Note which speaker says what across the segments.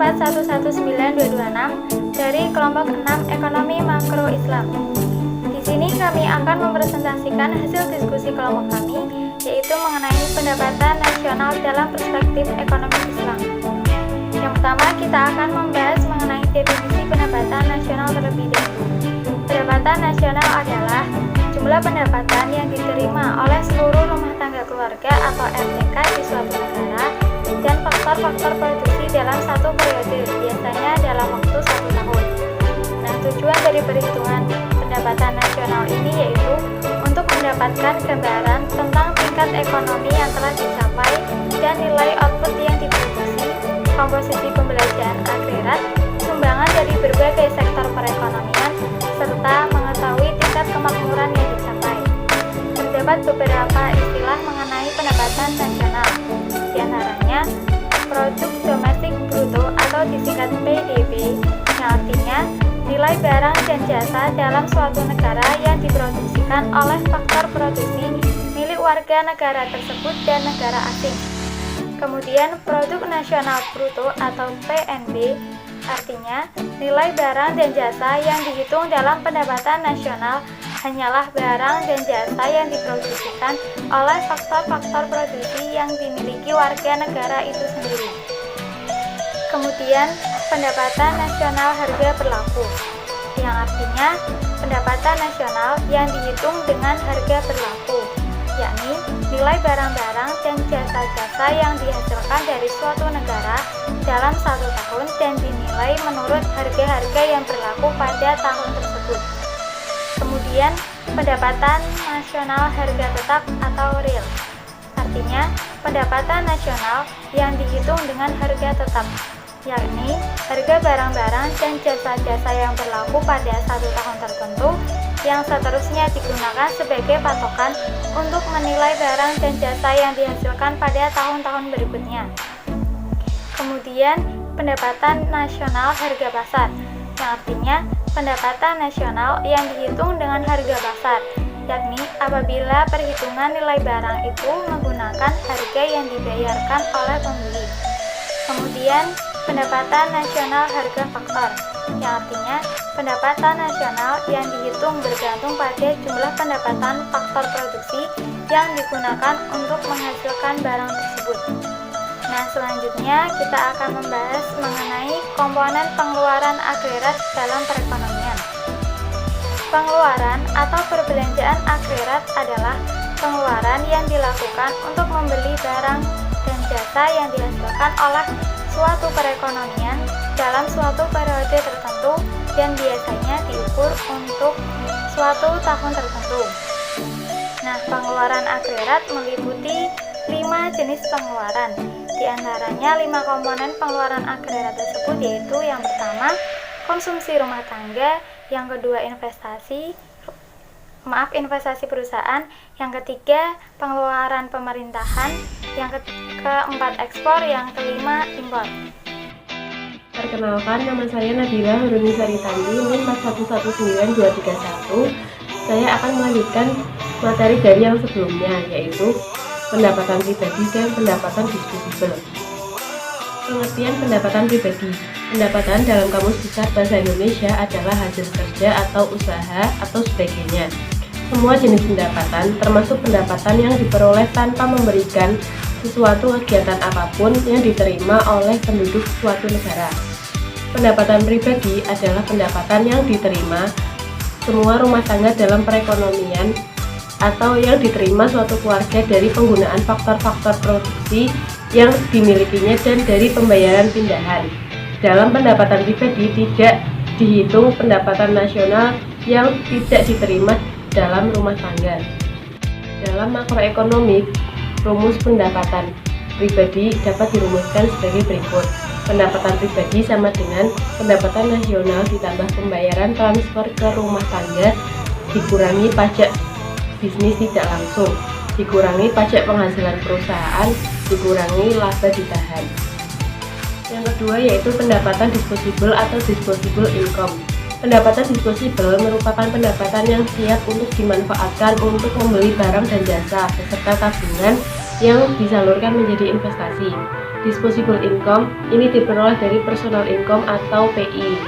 Speaker 1: 4119226 dari kelompok 6 Ekonomi Makro Islam. Di sini kami akan mempresentasikan hasil diskusi kelompok kami, yaitu mengenai pendapatan nasional dalam perspektif ekonomi Islam. Yang pertama, kita akan membahas mengenai definisi pendapatan nasional terlebih dahulu. Pendapatan nasional adalah jumlah pendapatan yang diterima oleh seluruh rumah tangga keluarga atau RTK di suatu negara dan faktor-faktor produksi dalam satu periode, biasanya dalam waktu 1 tahun. Nah, tujuan dari perhitungan pendapatan nasional ini yaitu untuk mendapatkan gambaran tentang tingkat ekonomi yang telah dicapai dan nilai output yang diproduksi, komposisi pembelanjaan agregat, sumbangan dari berbagai sektor perekonomian, serta mengetahui tingkat kemakmuran yang dicapai. Terdapat beberapa istilah mengenai pendapatan nasional, di antaranya produk domestik bruto atau disingkat PDB, yang artinya nilai barang dan jasa dalam suatu negara yang diproduksikan oleh faktor produksi milik warga negara tersebut dan negara asing. Kemudian produk nasional bruto atau PNB, artinya nilai barang dan jasa yang dihitung dalam pendapatan nasional hanyalah barang dan jasa yang diproduksikan oleh faktor-faktor produksi yang dimiliki warga negara itu sendiri. Kemudian pendapatan nasional harga berlaku, yang artinya pendapatan nasional yang dihitung dengan harga berlaku, yakni nilai barang-barang dan jasa-jasa yang dihasilkan dari suatu negara dalam 1 tahun dan dinilai menurut harga-harga yang berlaku pada tahun tersebut. Kemudian pendapatan nasional harga tetap atau real, artinya pendapatan nasional yang dihitung dengan harga tetap, yakni harga barang-barang dan jasa-jasa yang berlaku pada 1 tahun tertentu yang seterusnya digunakan sebagai patokan untuk menilai barang dan jasa yang dihasilkan pada tahun-tahun berikutnya. Kemudian pendapatan nasional harga pasar, yang artinya pendapatan nasional yang dihitung dengan harga pasar, yakni apabila perhitungan nilai barang itu menggunakan harga yang dibayarkan oleh pembeli. Kemudian pendapatan nasional harga faktor, yang artinya pendapatan nasional yang dihitung bergantung pada jumlah pendapatan faktor produksi yang digunakan untuk menghasilkan barang tersebut. Nah, selanjutnya kita akan membahas mengenai komponen pengeluaran agregat dalam perekonomian. Pengeluaran atau perbelanjaan agregat adalah pengeluaran yang dilakukan untuk membeli barang dan jasa yang dihasilkan oleh suatu perekonomian dalam suatu periode tertentu dan biasanya diukur untuk suatu tahun tertentu. Nah, pengeluaran agregat meliputi 5 jenis pengeluaran. Di antaranya 5 komponen pengeluaran agregat tersebut yaitu yang pertama konsumsi rumah tangga, yang kedua investasi perusahaan, yang ketiga pengeluaran pemerintahan, yang keempat ekspor, yang kelima impor.
Speaker 2: Perkenalkan, nama saya Nabila Huruni Saritandi, NIM 419231. Saya akan melanjutkan materi dari yang sebelumnya, yaitu pendapatan pribadi dan pendapatan disposable. Pengertian pendapatan pribadi. Pendapatan dalam Kamus Besar Bahasa Indonesia adalah hasil kerja atau usaha atau sebagainya. Semua jenis pendapatan, termasuk pendapatan yang diperoleh tanpa memberikan sesuatu kegiatan apapun yang diterima oleh penduduk suatu negara. Pendapatan pribadi adalah pendapatan yang diterima semua rumah tangga dalam perekonomian atau yang diterima suatu keluarga dari penggunaan faktor-faktor produksi yang dimilikinya dan dari pembayaran pindahan. Dalam pendapatan pribadi tidak dihitung pendapatan nasional yang tidak diterima dalam rumah tangga. Dalam makroekonomi, rumus pendapatan pribadi dapat dirumuskan sebagai berikut. Pendapatan pribadi sama dengan pendapatan nasional ditambah pembayaran transfer ke rumah tangga dikurangi pajak bisnis tidak langsung, dikurangi pajak penghasilan perusahaan, dikurangi laba ditahan. Yang kedua yaitu pendapatan disposable atau disposable income. Pendapatan disposable merupakan pendapatan yang siap untuk dimanfaatkan untuk membeli barang dan jasa beserta tabungan yang disalurkan menjadi investasi. Disposable income ini diperoleh dari personal income atau PI,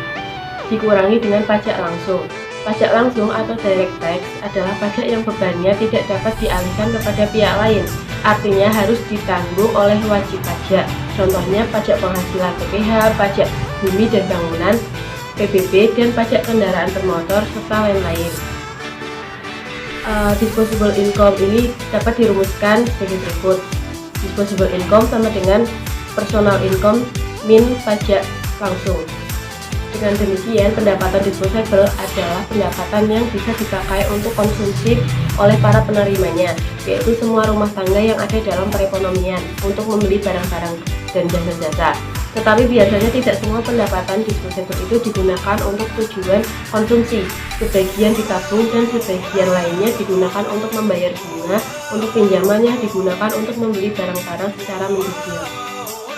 Speaker 2: dikurangi dengan pajak langsung. Pajak langsung atau direct tax adalah pajak yang bebannya tidak dapat dialihkan kepada pihak lain, artinya harus ditanggung oleh wajib pajak. Contohnya pajak penghasilan PPh, pajak bumi dan bangunan, PBB, dan pajak kendaraan bermotor, serta lain-lain. Disposable income ini dapat dirumuskan sebagai berikut. Disposable income sama dengan personal income min pajak langsung. Dengan demikian, pendapatan disposable adalah pendapatan yang bisa dipakai untuk konsumsi oleh para penerimanya, yaitu semua rumah tangga yang ada dalam perekonomian untuk membeli barang-barang dan jasa-jasa. Tetapi biasanya tidak semua pendapatan disposable itu digunakan untuk tujuan konsumsi. Sebagian ditabung dan sebagian lainnya digunakan untuk membayar bunga, untuk pinjamannya digunakan untuk membeli barang-barang secara mencicil.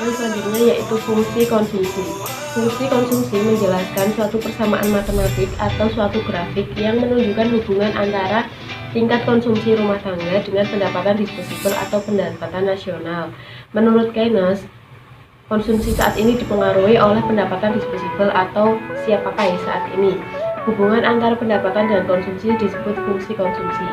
Speaker 2: Yang selanjutnya yaitu fungsi konsumsi. Fungsi konsumsi menjelaskan suatu persamaan matematik atau suatu grafik yang menunjukkan hubungan antara tingkat konsumsi rumah tangga dengan pendapatan disposable atau pendapatan nasional. Menurut Keynes, konsumsi saat ini dipengaruhi oleh pendapatan disposable atau siap pakai saat ini. Hubungan antara pendapatan dan konsumsi disebut fungsi konsumsi.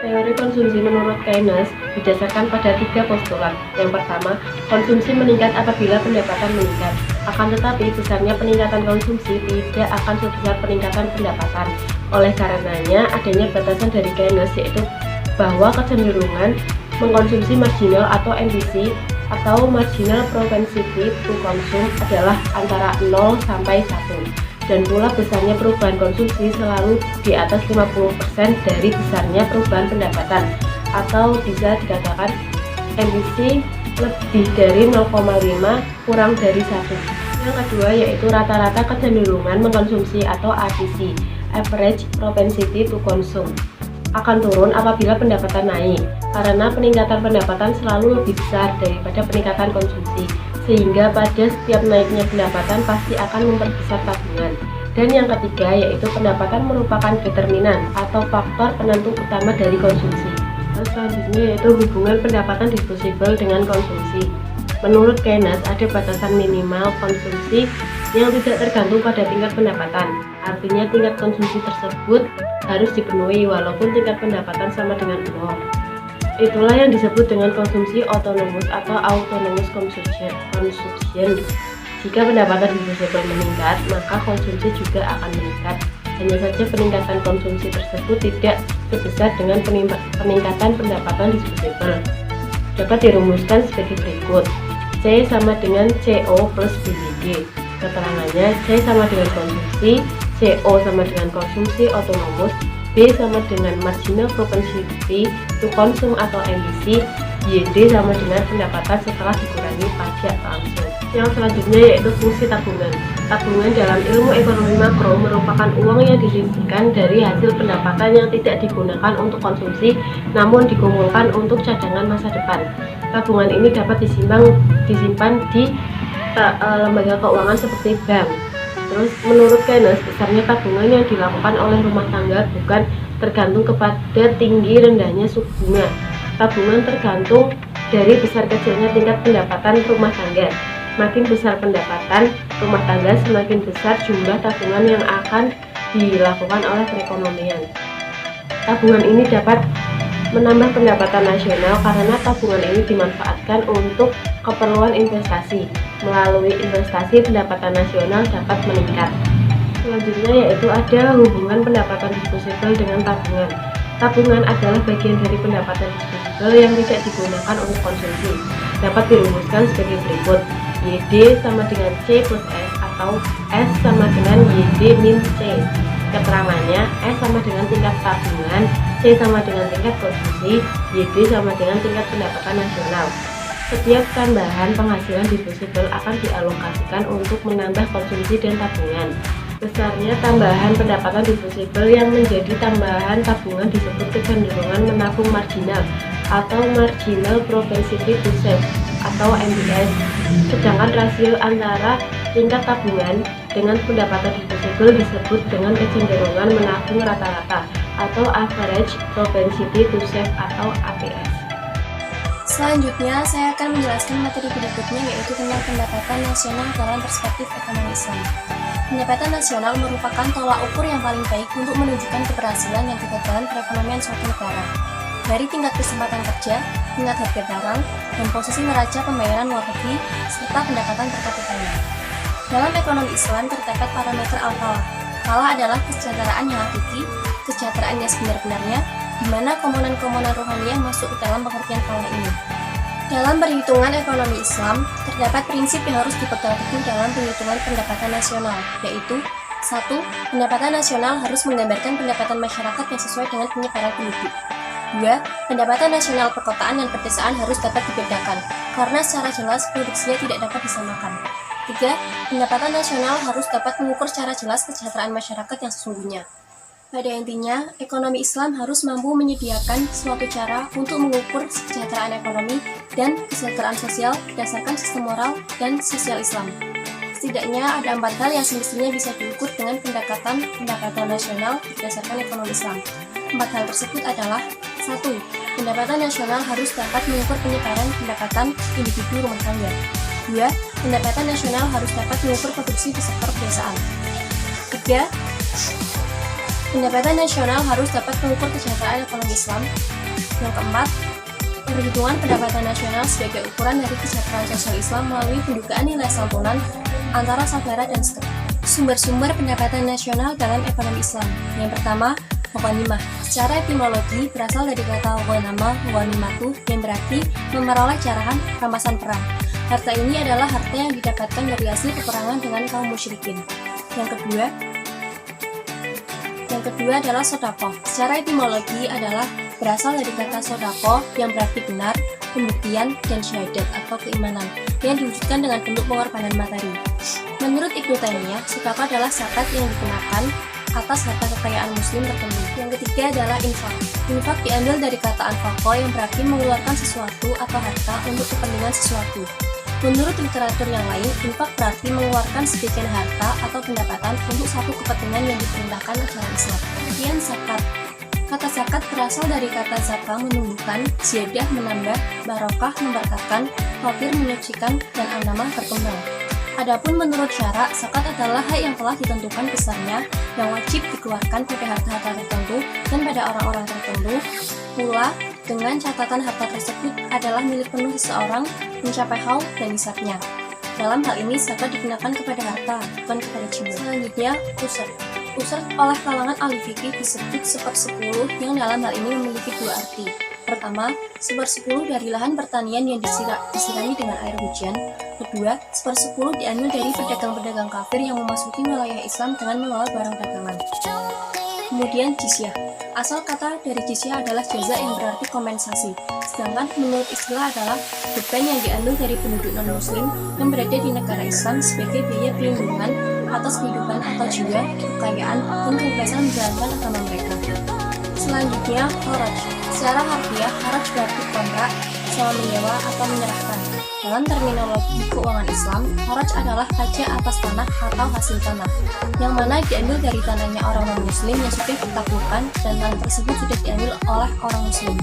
Speaker 2: Teori konsumsi menurut Keynes didasarkan pada 3 postulat. Yang pertama, konsumsi meningkat apabila pendapatan meningkat. Akan tetapi, besarnya peningkatan konsumsi tidak akan sebesar peningkatan pendapatan. Oleh karenanya, adanya batasan dari Keynes yaitu bahwa kecenderungan mengkonsumsi marginal atau MPC atau marginal propensity to consume adalah antara 0 sampai 1. Dan pula besarnya perubahan konsumsi selalu di atas 50% dari besarnya perubahan pendapatan, atau bisa dikatakan MPC lebih dari 0,5 kurang dari 1. Yang kedua yaitu rata-rata kecenderungan mengkonsumsi atau APC, Average Propensity to Consume, akan turun apabila pendapatan naik, karena peningkatan pendapatan selalu lebih besar daripada peningkatan konsumsi, sehingga pada setiap naiknya pendapatan pasti akan memperbesar tabungan. Dan yang ketiga yaitu pendapatan merupakan determinan atau faktor penentu utama dari konsumsi. Dan selanjutnya yaitu hubungan pendapatan disposable dengan konsumsi. Menurut Keynes ada batasan minimal konsumsi yang tidak tergantung pada tingkat pendapatan. Artinya tingkat konsumsi tersebut harus dipenuhi walaupun tingkat pendapatan sama dengan 0. Itulah yang disebut dengan konsumsi autonomous atau autonomous consumption. Jika pendapatan disposable meningkat, maka konsumsi juga akan meningkat. Hanya saja peningkatan konsumsi tersebut tidak sebesar dengan peningkatan pendapatan disposable. Dapat dirumuskan sebagai berikut. C sama dengan CO plus BBD. Keterangannya, C sama dengan konsumsi, CO sama dengan konsumsi autonomous, B sama dengan marginal propensity to consume atau MPC, YD sama dengan pendapatan setelah dikurangi pajak langsung. Yang selanjutnya yaitu fungsi tabungan. Tabungan dalam ilmu ekonomi makro merupakan uang yang disimpan dari hasil pendapatan yang tidak digunakan untuk konsumsi namun dikumpulkan untuk cadangan masa depan. Tabungan ini dapat disimpan di lembaga keuangan seperti bank. Terus menurut Keynes, besarnya tabungan yang dilakukan oleh rumah tangga bukan tergantung kepada tinggi rendahnya suku bunga. Tabungan tergantung dari besar kecilnya tingkat pendapatan rumah tangga. Makin besar pendapatan rumah tangga, semakin besar jumlah tabungan yang akan dilakukan oleh perekonomian. Tabungan ini dapat menambah pendapatan nasional karena tabungan ini dimanfaatkan untuk keperluan investasi. Melalui investasi, pendapatan nasional dapat meningkat. Selanjutnya yaitu ada hubungan pendapatan disposable dengan tabungan. Tabungan adalah bagian dari pendapatan disposable yang tidak digunakan untuk konsumsi. Dapat dirumuskan sebagai berikut. YD sama dengan C plus S atau S sama dengan YD min C. Keterangannya, S sama dengan tingkat tabungan, C sama dengan tingkat konsumsi, YD sama dengan tingkat pendapatan nasional. Setiap tambahan penghasilan disposable akan dialokasikan untuk menambah konsumsi dan tabungan. Besarnya tambahan pendapatan disposable yang menjadi tambahan tabungan disebut kecenderungan menabung marginal atau marginal propensity to save atau MPS. Sedangkan rasio antara tingkat tabungan dengan pendapatan disposable disebut dengan kecenderungan menabung rata-rata atau average propensity to save atau APS.
Speaker 3: Selanjutnya, saya akan menjelaskan materi berikutnya, yaitu tentang pendapatan nasional dalam perspektif ekonomi Islam. Pendapatan nasional merupakan tolak ukur yang paling baik untuk menunjukkan keberhasilan dan kegagalan perekonomian suatu negara. Dari tingkat kesempatan kerja, tingkat harga barang, dan posisi neraca pembayaran luar negeri, serta pendapatan per kapitanya. Dalam ekonomi Islam terdapat parameter al-falah. Falah adalah kesejahteraan yang hakiki, kesejahteraan yang sebenar-benarnya, di mana komponen-komponen rohaniah masuk ke dalam pengertian falah ini. Dalam perhitungan ekonomi Islam, terdapat prinsip yang harus dipegang teguh dalam perhitungan pendapatan nasional, yaitu 1. Pendapatan nasional harus menggambarkan pendapatan masyarakat yang sesuai dengan penyebaran penduduk. 2. Pendapatan nasional perkotaan dan pedesaan harus dapat dibedakan, karena secara jelas produksinya tidak dapat disamakan. 3. Pendapatan nasional harus dapat mengukur secara jelas kesejahteraan masyarakat yang sesungguhnya. Pada intinya, ekonomi Islam harus mampu menyediakan suatu cara untuk mengukur kesejahteraan ekonomi dan kesejahteraan sosial berdasarkan sistem moral dan sosial Islam. Setidaknya ada 4 hal yang semestinya bisa diukur dengan pendapatan nasional berdasarkan ekonomi Islam. 4 hal tersebut adalah: 1. Pendapatan nasional harus dapat mengukur penyebaran pendapatan individu rumah tangga. 2. Pendapatan nasional harus dapat mengukur produksi di sektor pedesaan. 3. Pendapatan nasional harus dapat mengukur kesejahteraan ekonomi Islam. Yang keempat, perhitungan pendapatan nasional sebagai ukuran dari kesejahteraan sosial Islam melalui pendugaan nilai santunan antara saudara dan sekutu. Sumber-sumber pendapatan nasional dalam ekonomi Islam. Yang pertama, ghanimah. Secara etimologi berasal dari kata ghanama, ghanimatu, yang berarti memperoleh jarahan rampasan perang. Harta ini adalah harta yang didapatkan dari hasil peperangan dengan kaum musyrikin. Yang kedua adalah sodaqoh. Secara etimologi adalah berasal dari kata sodaqoh yang berarti benar, pembuktian, dan syahadat atau keimanan yang diwujudkan dengan bentuk pengorbanan materi. Menurut Ibnu Taimiyah, sodaqoh adalah zakat yang dikenakan atas harta kekayaan muslim tertentu. Yang ketiga adalah infak. Infak diambil dari kata anfaqo yang berarti mengeluarkan sesuatu atau harta untuk kepentingan sesuatu. Menurut literatur yang lain, infak berarti mengeluarkan sebagian harta atau pendapatan untuk satu kepentingan yang diperintahkan ajaran Islam. Kemudian zakat. Kata zakat berasal dari kata zakah menumbuhkan, ziyadah menambah, barokah memberkatkan, fatir menyucikan, dan anamah berkembang. Adapun menurut syarak, zakat adalah hak yang telah ditentukan besarnya yang wajib dikeluarkan pada harta-harta tertentu dan pada orang-orang tertentu, pula dengan catatan harta tersebut adalah milik penuh seseorang mencapai haul dan nisabnya. Dalam hal ini, zakat dikenakan kepada harta, bukan kepada jiwa. Selanjutnya, usr. Usr oleh kalangan ahli fikih disebut 1/10 yang dalam hal ini memiliki 2 arti. Pertama, 1/10 dari lahan pertanian yang disirami dengan air hujan. Kedua, 1/10 diambil dari pedagang-pedagang kafir yang memasuki wilayah Islam dengan membawa barang dagangan. Kemudian jizyah. Asal kata dari jizyah adalah jaza yang berarti kompensasi. Sedangkan menurut istilah adalah beban yang diambil dari penduduk non-muslim yang berada di negara Islam sebagai biaya perlindungan atas kehidupan atau jiwa, kekayaan, dan kebebasan menjalankan agama mereka. Selanjutnya, kharaj. Secara harfiah, kharaj berarti kontrak, sewa menyewa atau menyerahkan. Dalam terminologi keuangan Islam, kharaj adalah pajak atas tanah atau hasil tanah, yang mana diambil dari tanahnya orang non-muslim yang sudah ditaklukkan dan tanah tersebut sudah diambil oleh orang muslim.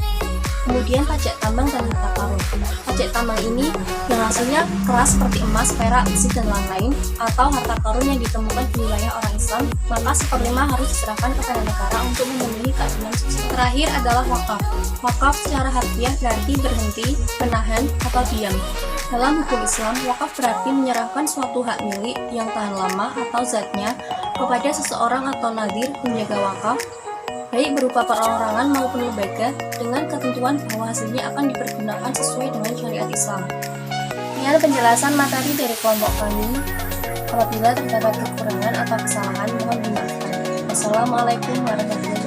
Speaker 3: Kemudian pajak tambang dan harta karun. Pajak tambang ini yang hasilnya keras seperti emas, perak, besi, dan lain-lain, atau harta karun yang ditemukan di wilayah orang Islam, maka 1/5 harus diserahkan kepada negara untuk memenuhi keadilan sosial. Terakhir adalah wakaf. Wakaf secara harfiah berarti berhenti, menahan, atau diam. Dalam hukum Islam, wakaf berarti menyerahkan suatu hak milik yang tahan lama atau zatnya kepada seseorang atau nadir penjaga wakaf, baik berupa perorangan maupun lembaga, dengan ketentuan bahwa hasilnya akan dipergunakan sesuai dengan syariat Islam. Dengan penjelasan materi dari kelompok kami, apabila terdapat kekurangan atau kesalahan mohon dimaafkan. Wassalamualaikum warahmatullahi wabarakatuh.